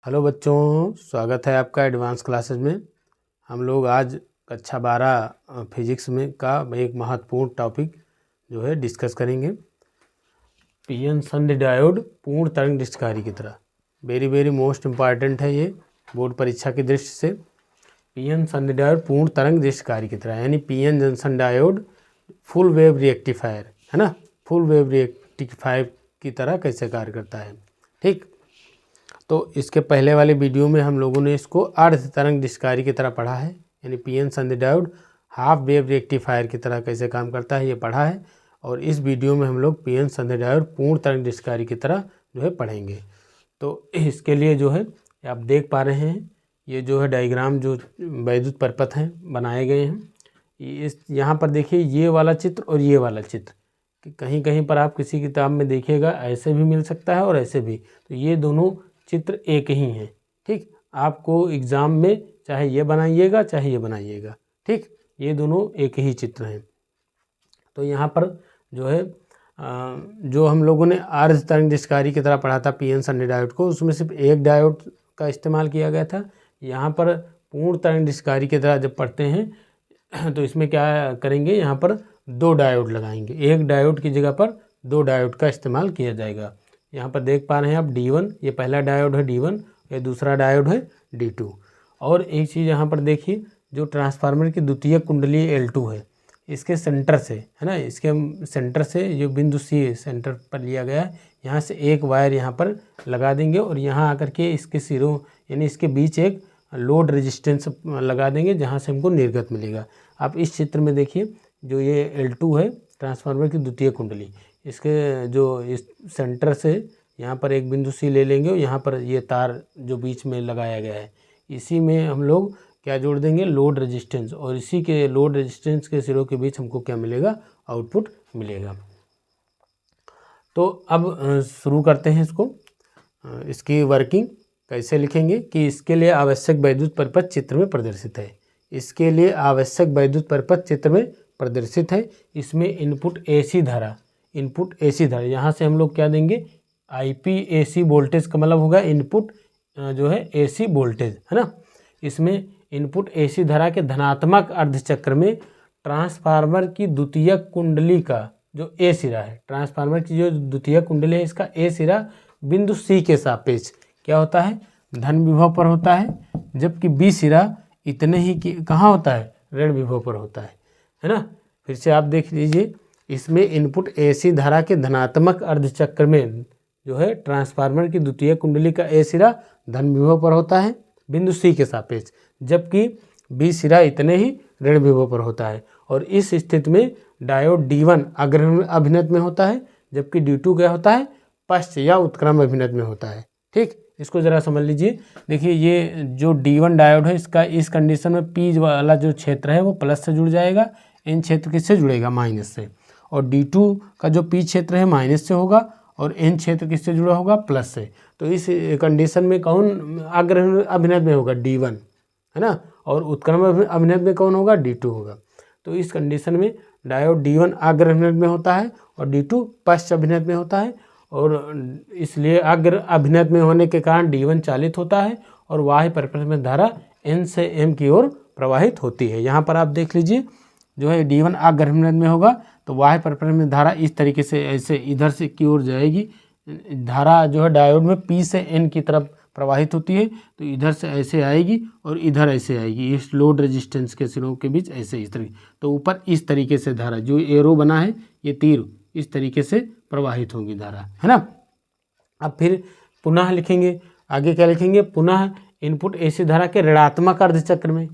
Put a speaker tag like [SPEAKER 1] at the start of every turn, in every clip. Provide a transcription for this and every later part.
[SPEAKER 1] Hello बच्चों, स्वागत है आपका एडवांस क्लासेस में। हम लोग आज कक्षा 12 फिजिक्स में का एक महत्वपूर्ण टॉपिक जो है डिस्कस करेंगे। पीएन संधि डायोड पूर्ण तरंग दृष्टिकारी की तरह वेरी मोस्ट इम्पॉर्टेंट है ये बोर्ड परीक्षा की दृष्टि से। पीएन संधि डायोड पूर्ण तरंग दृष्टिकारी की तरह यानी PN junction diode full wave rectifier है ना, फुल वेव रिएक्टिफायर की तरह कैसे कार्य करता है। ठीक, तो इसके पहले वाले वीडियो में हम लोगों ने इसको अर्ध तरंग दृष्टिकारी की तरह पढ़ा है, यानी पीएन संधि डायोड हाफ वेव रेक्टिफायर की तरह कैसे काम करता है ये पढ़ा है। और इस वीडियो में हम लोग पीएन संधि डायोड पूर्ण तरंग दृष्टिकारी की तरह जो है पढ़ेंगे। तो इसके लिए जो है आप देख पा रहे हैं, ये जो है डायग्राम जो वैद्युत परिपथ हैं बनाए गए हैं। इस यहाँ पर देखिए ये वाला चित्र और ये वाला चित्र, कि कहीं कहीं पर आप किसी किताब में देखिएगा ऐसे भी मिल सकता है और ऐसे भी, तो ये दोनों चित्र एक ही हैं। ठीक, आपको एग्ज़ाम में चाहे ये बनाइएगा चाहे ये बनाइएगा, ठीक, ये दोनों एक ही चित्र हैं। तो यहाँ पर जो है जो हम लोगों ने अर्ध तरंग दृष्टिकारी की तरह पढ़ा था पीएन संधि डायोड को, उसमें सिर्फ एक डायोड का इस्तेमाल किया गया था। यहाँ पर पूर्ण तरंग दृष्टिकारी की तरह जब पढ़ते हैं तो इसमें क्या करेंगे, यहाँ पर दो डायोड लगाएंगे, एक डायोड की जगह पर दो डायोड का इस्तेमाल किया जाएगा। यहाँ पर देख पा रहे हैं आप D1, ये पहला डायोड है D1, ये दूसरा डायोड है D2। और एक चीज़ यहाँ पर देखिए, जो ट्रांसफार्मर की द्वितीय कुंडली L2 है, इसके सेंटर से है ना, इसके सेंटर से जो बिंदु C सेंटर पर लिया गया है, यहाँ से एक वायर यहाँ पर लगा देंगे और यहाँ आकर के इसके सिरों यानी इसके बीच एक लोड रेजिस्टेंस लगा देंगे जहाँ से हमको निर्गत मिलेगा। आप इस चित्र में देखिए, जो ये L2 है ट्रांसफार्मर की द्वितीय कुंडली, इसके जो इस सेंटर से यहाँ पर एक बिंदु C ले लेंगे और यहाँ पर ये तार जो बीच में लगाया गया है, इसी में हम लोग क्या जोड़ देंगे, लोड रेजिस्टेंस, और इसी के लोड रेजिस्टेंस के सिरों के बीच हमको क्या मिलेगा, आउटपुट मिलेगा। तो अब शुरू करते हैं इसको। इसकी वर्किंग कैसे लिखेंगे कि इसके लिए आवश्यक वैद्युत परिपथ चित्र में प्रदर्शित है। इसके लिए आवश्यक वैद्युत परिपथ चित्र में प्रदर्शित है। इसमें इनपुट AC धारा, इनपुट AC धारा, यहाँ से हम लोग क्या देंगे, IPAC वोल्टेज का मतलब होगा इनपुट जो है AC वोल्टेज है ना। इसमें इनपुट AC धारा के धनात्मक अर्धचक्र में ट्रांसफार्मर की द्वितीय कुंडली का जो A सिरा है, ट्रांसफार्मर की जो द्वितीय कुंडली है, इसका A सिरा बिंदु C के सापेक्ष क्या होता है, धन विभव पर होता है, जबकि B सिरा इतने ही कहाँ होता है, ऋण विभव पर होता है ना। फिर से आप देख लीजिए, इसमें इनपुट AC धारा के धनात्मक अर्धचक्र में जो है ट्रांसफार्मर की द्वितीय कुंडली का A सिरा धन विभव पर होता है बिंदु C के सापेक्ष, जबकि B सिरा इतने ही ऋण विभव पर होता है। और इस स्थिति में डायोड D1 अग्रणी अभिनत में होता है, जबकि D2 क्या होता है, पश्च या उत्क्रम अभिनत में होता है। ठीक, इसको ज़रा समझ लीजिए। देखिए ये जो D1 डायोड है, इसका इस कंडीशन में P वाला जो क्षेत्र है वो प्लस से जुड़ जाएगा, N क्षेत्र किससे जुड़ेगा, माइनस से, और D2 का जो P क्षेत्र है माइनस से होगा और N क्षेत्र किससे जुड़ा होगा, प्लस से। तो इस कंडीशन में कौन अग्रणी अभिनत में होगा, D1 है ना, और उत्क्रम अभिनत में कौन होगा, D2 होगा। तो इस कंडीशन में डायोड D1 अग्र अभिनत में होता है और D2 पश्च अभिनत में होता है, और इसलिए अग्र अभिनत में होने के कारण D1 चालित होता है और बाह्य परिपथ में धारा N से M की ओर प्रवाहित होती है। यहाँ पर आप देख लीजिए, जो है D1 अग्र अभिनत में होगा तो बाह्य परिपथ में धारा इस तरीके से ऐसे इधर से की ओर जाएगी। धारा जो है डायोड में P से N की तरफ प्रवाहित होती है, तो इधर से ऐसे आएगी और इधर ऐसे आएगी, इस लोड रेजिस्टेंस के सिरों के बीच ऐसे इस तरीके, तो ऊपर इस तरीके से धारा जो एरो बना है, ये तीर इस तरीके से प्रवाहित होगी धारा, है ना। अब फिर पुनः लिखेंगे, आगे क्या लिखेंगे, पुनः इनपुट AC धारा के ऋणात्मक अर्धचक्र में,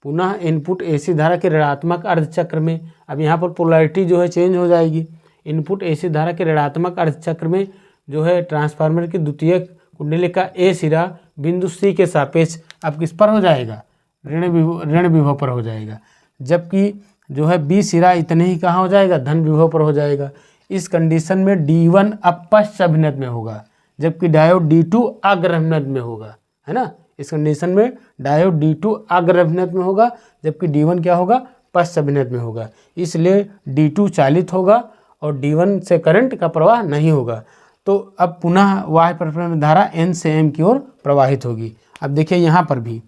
[SPEAKER 1] पुनः इनपुट AC धारा के ऋणात्मक अर्धचक्र में। अब यहाँ पर पोलैरिटी जो है चेंज हो जाएगी। इनपुट AC धारा के ऋणात्मक अर्धचक्र में जो है ट्रांसफार्मर की द्वितीय कुंडली का A सिरा बिंदु C के सापेक्ष अब किस पर हो जाएगा, ऋण विभव पर हो जाएगा, जबकि जो है B सिरा इतने ही कहाँ हो जाएगा, धन विभव पर हो जाएगा। इस कंडीशन में D1 अब पश्च अभिनत में होगा, जबकि डायोड D2 अग्र अभिनत में होगा, है ना। इस कंडीशन में डायोड D2 अग्र अभिनत में होगा, जबकि D1 क्या होगा, पश्च अभिनत में होगा। इसलिए D2 चालित होगा और D1 से करंट का प्रवाह नहीं होगा। तो अब पुनः वाह्य परिपथ में धारा N से M की ओर प्रवाहित होगी। अब देखिए यहाँ पर भी,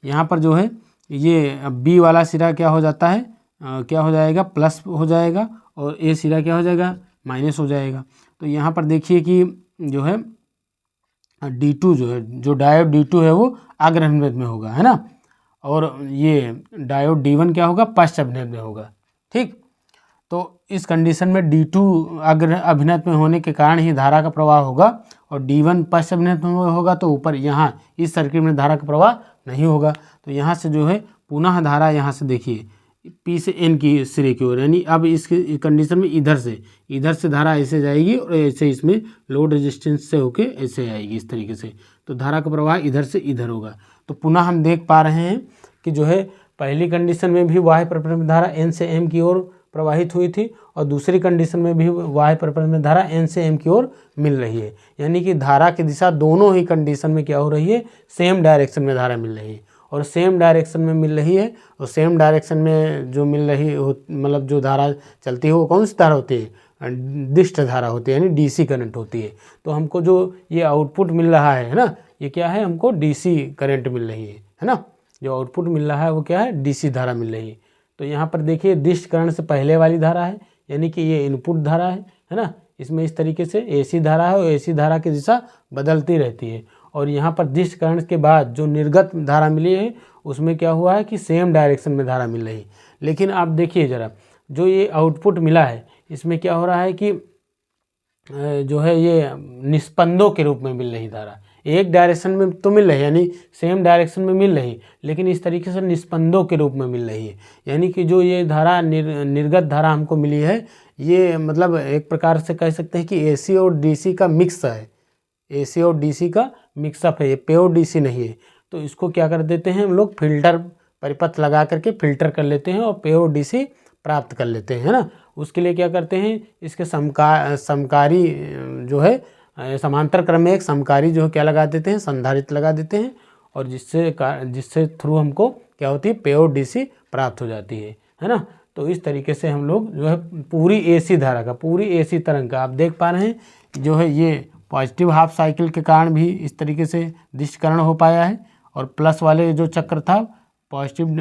[SPEAKER 1] यहाँ पर जो है ये B वाला सिरा क्या हो जाता है, क्या हो जाएगा, प्लस हो जाएगा, और A सिरा क्या हो जाएगा, माइनस हो जाएगा। तो यहाँ पर देखिए कि जो है D2 जो है, जो डायोड D2 है वो अग्र अभिनत में होगा, है ना, और ये डायोड D1 क्या होगा, पश्च अभिनत में होगा। ठीक, तो इस कंडीशन में D2 अग्र अभिनत में होने के कारण ही धारा का प्रवाह होगा, और D1 पश्च अभिनत में होगा, तो ऊपर यहाँ इस सर्किट में धारा का प्रवाह नहीं होगा। तो यहाँ से जो है पुनः धारा यहाँ से देखिए P से N की सिरे की ओर, यानी अब इस कंडीशन में इधर से धारा ऐसे जाएगी और ऐसे इसमें लोड रेजिस्टेंस से होके ऐसे आएगी इस तरीके से। तो धारा का प्रवाह इधर से इधर होगा। तो पुनः हम देख पा रहे हैं कि जो है पहली कंडीशन में भी वाह्य परिपथ में धारा N से M की ओर प्रवाहित हुई थी, और दूसरी कंडीशन में भी वाह्य परिपथ में धारा N से M की ओर मिल रही है। यानी कि धारा की दिशा दोनों ही कंडीशन में क्या हो रही है, सेम डायरेक्शन में धारा मिल रही है, और सेम डायरेक्शन में मिल रही है। और सेम डायरेक्शन में जो मिल रही हो, मतलब जो धारा चलती है वो कौन सी धारा होती है, दिष्ट धारा होती है, यानी DC करंट होती है। तो हमको जो ये आउटपुट मिल रहा है ना, ये क्या है, हमको DC करंट मिल रही है ना, जो आउटपुट मिल रहा है वो क्या है, DC धारा मिल रही है। तो यहाँ पर देखिए दिष्ट करण से पहले वाली धारा है, यानी कि ये इनपुट धारा है ना, इसमें इस तरीके से AC धारा है, और AC धारा की दिशा बदलती रहती है। और यहाँ पर दिष्ट करण के बाद जो निर्गत धारा मिली है उसमें क्या हुआ है कि सेम डायरेक्शन में धारा मिल रही है। लेकिन आप देखिए ज़रा, जो ये आउटपुट मिला है इसमें क्या हो रहा है कि जो है ये निस्पंदों के रूप में मिल रही धारा, एक डायरेक्शन में तो मिल रही है, यानी सेम डायरेक्शन में मिल रही, लेकिन इस तरीके से निस्पंदों के रूप में मिल रही है। यानी कि जो ये धारा निर्गत धारा हमको मिली है, ये मतलब एक प्रकार से कह सकते हैं कि AC और DC का मिक्स है, AC और DC का मिक्सअप है, ये प्योर DC नहीं है। तो इसको क्या कर देते हैं हम लोग, फिल्टर परिपथ लगा करके फिल्टर कर लेते हैं और प्योर DC प्राप्त कर लेते हैं, है ना। उसके लिए क्या करते हैं, इसके समकारी जो है समांतर क्रम में एक समकारी जो है क्या लगा देते हैं, संधारित्र लगा देते हैं, और जिससे थ्रू हमको क्या होती है, प्योर DC प्राप्त हो जाती है ना। तो इस तरीके से हम लोग जो है पूरी AC धारा का, पूरी AC तरंग का आप देख पा रहे हैं जो है ये पॉजिटिव हाफ साइकिल के कारण भी इस तरीके से दिष्टकरण हो पाया है, और प्लस वाले जो चक्र था, पॉजिटिव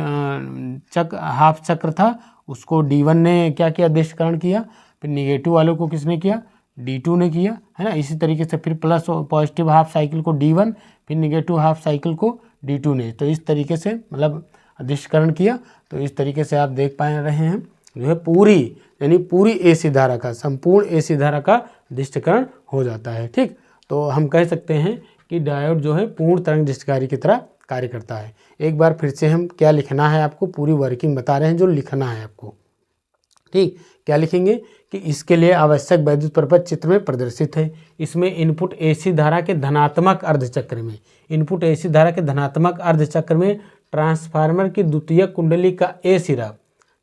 [SPEAKER 1] हाफ चक्र था, उसको D1 ने क्या किया, दिष्टकरण किया। फिर निगेटिव वालों को किसने किया, D2 ने किया, है ना। इसी तरीके से फिर प्लस पॉजिटिव हाफ साइकिल को D1, फिर निगेटिव हाफ साइकिल को D2 ने, तो इस तरीके से मतलब दिष्टकरण किया। तो इस तरीके से आप देख पा रहे हैं जो है पूरी, यानी पूरी AC धारा का, संपूर्ण AC धारा का दिष्टकरण हो जाता है। ठीक, तो हम कह सकते हैं कि डायोड जो है पूर्ण तरंग दिष्टकारी की तरह कार्य करता है। एक बार फिर से हम क्या लिखना है, आपको पूरी वर्किंग बता रहे हैं जो लिखना है आपको। ठीक, क्या लिखेंगे कि इसके लिए आवश्यक वैद्युत परिपथ चित्र में प्रदर्शित है। इसमें इनपुट AC धारा के धनात्मक अर्धचक्र में, इनपुट AC धारा के धनात्मक अर्धचक्र में ट्रांसफार्मर की द्वितीयक कुंडली का A सिरा,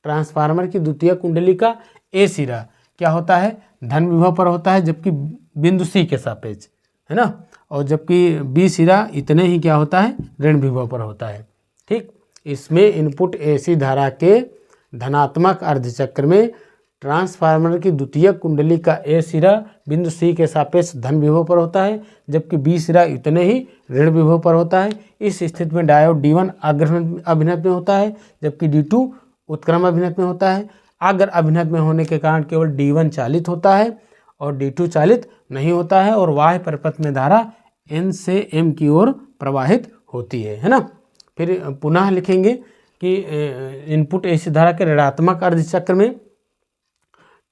[SPEAKER 1] ट्रांसफार्मर की द्वितीयक कुंडली का A सिरा क्या होता है, धन विभव पर होता है, जबकि बिंदु C के सापेक्ष, है ना, और जबकि B सिरा इतने ही क्या होता है, ऋण विभव पर होता है। ठीक, इसमें इनपुट AC धारा के धनात्मक अर्धचक्र में ट्रांसफार्मर की द्वितीयक कुंडली का A सिरा बिंदु C के सापेक्ष धन विभव पर होता है, जबकि B सिरा इतने ही ऋण विभव पर होता है। इस स्थिति में डायोड D1 अग्र अभिनत में होता है, जबकि D2 उत्क्रम अभिनत में होता है। अग्र अभिनत में होने के कारण केवल D1 चालित होता है और D2 चालित नहीं होता है, और वाह्य परिपथ में धारा N से M की ओर प्रवाहित होती है ना। फिर पुनः लिखेंगे कि इनपुट AC धारा के ऋणात्मक अर्धचक्र में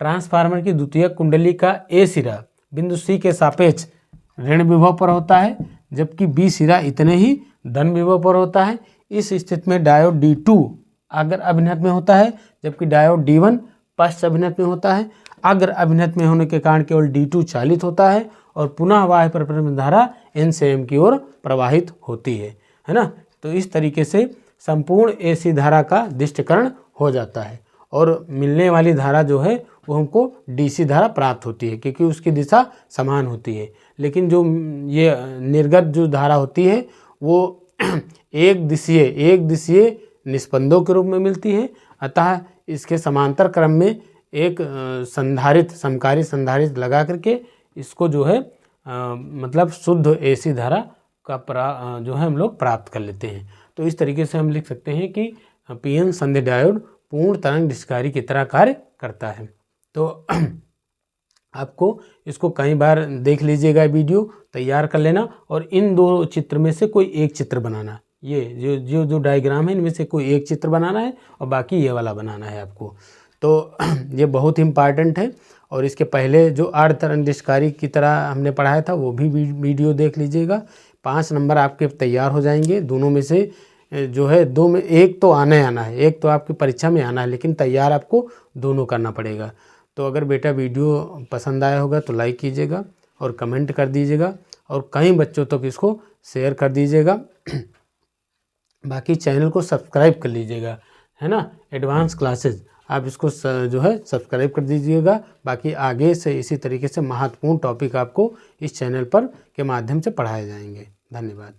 [SPEAKER 1] ट्रांसफार्मर की द्वितीयक कुंडली का A सिरा बिंदु C के सापेक्ष ऋण विभव पर होता है, जबकि B सिरा इतने ही धन विभव पर होता है। इस स्थिति में डायोड D2 अग्र अभिनत में होता है, जबकि डायोड D1 पश्च अभिनत में होता है। अग्र अभिनत में होने के कारण केवल D2 चालित होता है, और पुनः वाह्य परिपथ में धारा N से M की ओर प्रवाहित होती है ना। तो इस तरीके से संपूर्ण AC धारा का दिष्टकरण हो जाता है, और मिलने वाली धारा जो है वो हमको DC धारा प्राप्त होती है, क्योंकि उसकी दिशा समान होती है। लेकिन जो ये निर्गत जो धारा होती है वो एक दिशीय निस्पंदों के रूप में मिलती है। अतः इसके समांतर क्रम में एक संधारित्र, समकारी संधारित्र लगा करके इसको जो है मतलब शुद्ध एसी धारा का जो है हम लोग प्राप्त कर लेते हैं। तो इस तरीके से हम लिख सकते हैं कि पीएन संधि डायोड पूर्ण तरंग निष्कारी की तरह कार्य करता है। तो आपको इसको कई बार देख लीजिएगा, वीडियो तैयार कर लेना और इन दो चित्र में से कोई एक चित्र बनाना। ये जो डायग्राम है इनमें से कोई एक चित्र बनाना है और बाकी ये वाला बनाना है आपको। तो ये बहुत इम्पॉर्टेंट है। और इसके पहले जो अर्ध तरंग निष्कारी की तरह हमने पढ़ाया था वो भी वीडियो देख लीजिएगा। 5 नंबर आपके तैयार हो जाएंगे। दोनों में से जो है 2 में एक तो आना है, एक तो आपकी परीक्षा में आना है, लेकिन तैयार आपको दोनों करना पड़ेगा। तो अगर बेटा वीडियो पसंद आया होगा तो लाइक कीजिएगा और कमेंट कर दीजिएगा और कई बच्चों तक इसको शेयर कर दीजिएगा। बाकी चैनल को सब्सक्राइब कर लीजिएगा, है ना, एडवांस क्लासेज आप इसको जो है सब्सक्राइब कर दीजिएगा। बाकी आगे से इसी तरीके से महत्वपूर्ण टॉपिक आपको इस चैनल पर के माध्यम से पढ़ाए जाएंगे। धन्यवाद।